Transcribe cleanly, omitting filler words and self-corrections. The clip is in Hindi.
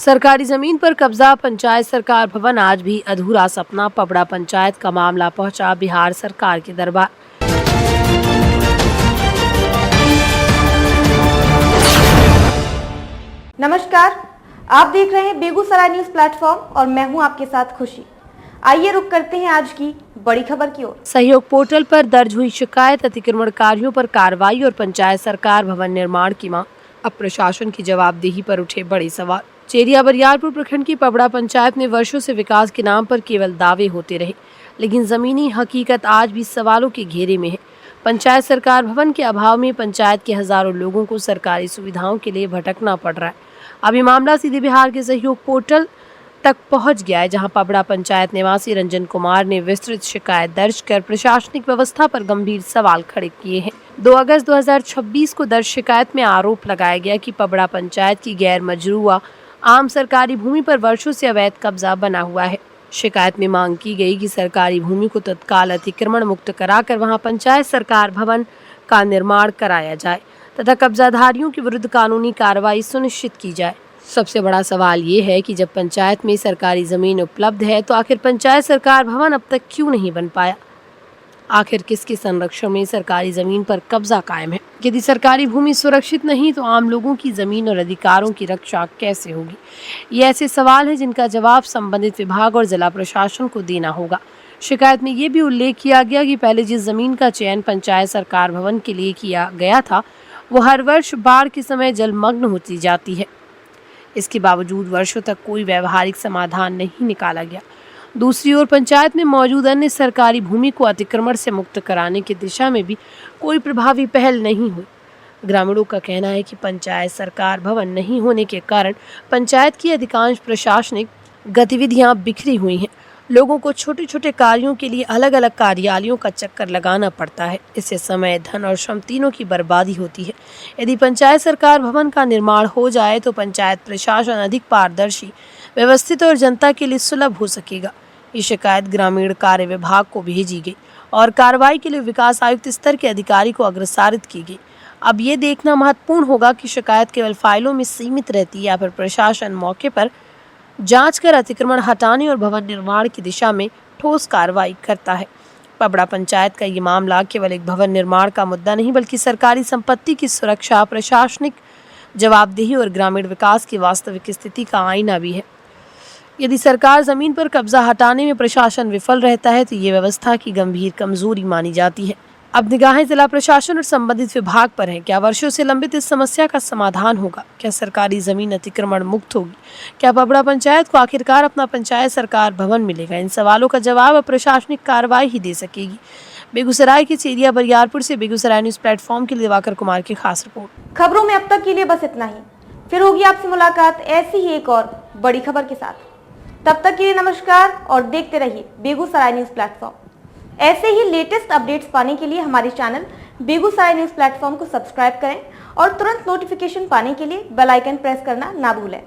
सरकारी जमीन पर कब्जा पंचायत सरकार भवन आज भी अधूरा सपना। पबड़ा पंचायत का मामला पहुंचा बिहार सरकार के दरबार। नमस्कार, आप देख रहे हैं बेगूसराय न्यूज प्लेटफॉर्म और मैं हूं आपके साथ खुशी। आइए रुक करते हैं आज की बड़ी खबर की ओर। सहयोग पोर्टल पर दर्ज हुई शिकायत, अतिक्रमणकारियों पर कार्रवाई और पंचायत सरकार भवन निर्माण की मांग। अब प्रशासन की जवाबदेही पर उठे बड़े सवाल। चेरिया बरियारपुर प्रखंड की पबड़ा पंचायत में वर्षों से विकास के नाम पर केवल दावे होते रहे, लेकिन जमीनी हकीकत आज भी सवालों के घेरे में है। पंचायत सरकार भवन के अभाव में पंचायत के हजारों लोगों को सरकारी सुविधाओं के लिए भटकना पड़ रहा है। अब ये मामला सीधे बिहार के सहयोग पोर्टल तक पहुंच गया है, जहां पबड़ा पंचायत निवासी रंजन कुमार ने विस्तृत शिकायत दर्ज कर प्रशासनिक व्यवस्था पर गंभीर सवाल खड़े किए हैं। 2 अगस्त 2026 को दर्ज शिकायत में आरोप लगाया गया कि पबड़ा पंचायत की गैर मजरूआ आम सरकारी भूमि पर वर्षों से अवैध कब्जा बना हुआ है। शिकायत में मांग की गई कि सरकारी भूमि को तत्काल अतिक्रमण मुक्त कराकर वहां पंचायत सरकार भवन का निर्माण कराया जाए तथा कब्जाधारियों के विरुद्ध कानूनी कार्रवाई सुनिश्चित की जाए। सबसे बड़ा सवाल ये है कि जब पंचायत में सरकारी जमीन उपलब्ध है तो आखिर पंचायत सरकार भवन अब तक क्यों नहीं बन पाया? आखिर किसके संरक्षण में सरकारी जमीन पर कब्जा कायम है? यदि सरकारी भूमि सुरक्षित नहीं तो आम लोगों की जमीन और अधिकारों की रक्षा कैसे होगी? ये ऐसे सवाल हैं जिनका जवाब संबंधित विभाग और जिला प्रशासन को देना होगा। शिकायत में ये भी उल्लेख किया गया कि पहले जिस जमीन का चयन पंचायत सरकार भवन के लिए किया गया था वो हर वर्ष बाढ़ के समय जलमग्न होती जाती है। इसके बावजूद वर्षों तक कोई व्यवहारिक समाधान नहीं निकाला गया। दूसरी ओर पंचायत में मौजूद अन्य सरकारी भूमि को अतिक्रमण से मुक्त कराने की दिशा में भी कोई प्रभावी पहल नहीं हुई। ग्रामीणों का कहना है कि पंचायत सरकार भवन नहीं होने के कारण पंचायत की अधिकांश प्रशासनिक गतिविधियां बिखरी हुई हैं। लोगों को छोटे छोटे कार्यों के लिए अलग अलग कार्यालयों का चक्कर लगाना पड़ता है। इससे समय, धन और श्रम तीनों की बर्बादी होती है। यदि पंचायत सरकार भवन का निर्माण हो जाए तो पंचायत प्रशासन अधिक पारदर्शी, व्यवस्थित और जनता के लिए सुलभ हो सकेगा। ये शिकायत ग्रामीण कार्य विभाग को भेजी गई और कार्रवाई के लिए विकास आयुक्त स्तर के अधिकारी को अग्रसारित की गई। अब ये देखना महत्वपूर्ण होगा कि शिकायत केवल फाइलों में सीमित रहती है या फिर प्रशासन मौके पर जांच कर अतिक्रमण हटाने और भवन निर्माण की दिशा में ठोस कार्रवाई करता है। पबड़ा पंचायत का ये मामला केवल एक भवन निर्माण का मुद्दा नहीं बल्कि सरकारी संपत्ति की सुरक्षा, प्रशासनिक जवाबदेही और ग्रामीण विकास की वास्तविक स्थिति का आईना भी है। यदि सरकार जमीन पर कब्जा हटाने में प्रशासन विफल रहता है तो ये व्यवस्था की गंभीर कमजोरी मानी जाती है। अब निगाहें जिला प्रशासन और संबंधित विभाग पर हैं। क्या वर्षों से लंबित इस समस्या का समाधान होगा? क्या सरकारी जमीन अतिक्रमण मुक्त होगी? क्या पबड़ा पंचायत को आखिरकार अपना पंचायत सरकार भवन मिलेगा? इन सवालों का जवाब अब प्रशासनिक कार्रवाई ही दे सकेगी। बेगूसराय के चेरिया बरियारपुर से बेगूसराय न्यूज प्लेटफॉर्म के लिए दिवाकर कुमार की खास रिपोर्ट। खबरों में अब तक के लिए बस इतना ही। फिर होगी आपसे मुलाकात ऐसी ही एक और बड़ी खबर के साथ। तब तक के लिए नमस्कार और देखते रहिए बेगूसराय न्यूज प्लेटफॉर्म। ऐसे ही लेटेस्ट अपडेट्स पाने के लिए हमारे चैनल बेगूसराय न्यूज प्लेटफॉर्म को सब्सक्राइब करें और तुरंत नोटिफिकेशन पाने के लिए बेल आइकन प्रेस करना ना भूलें।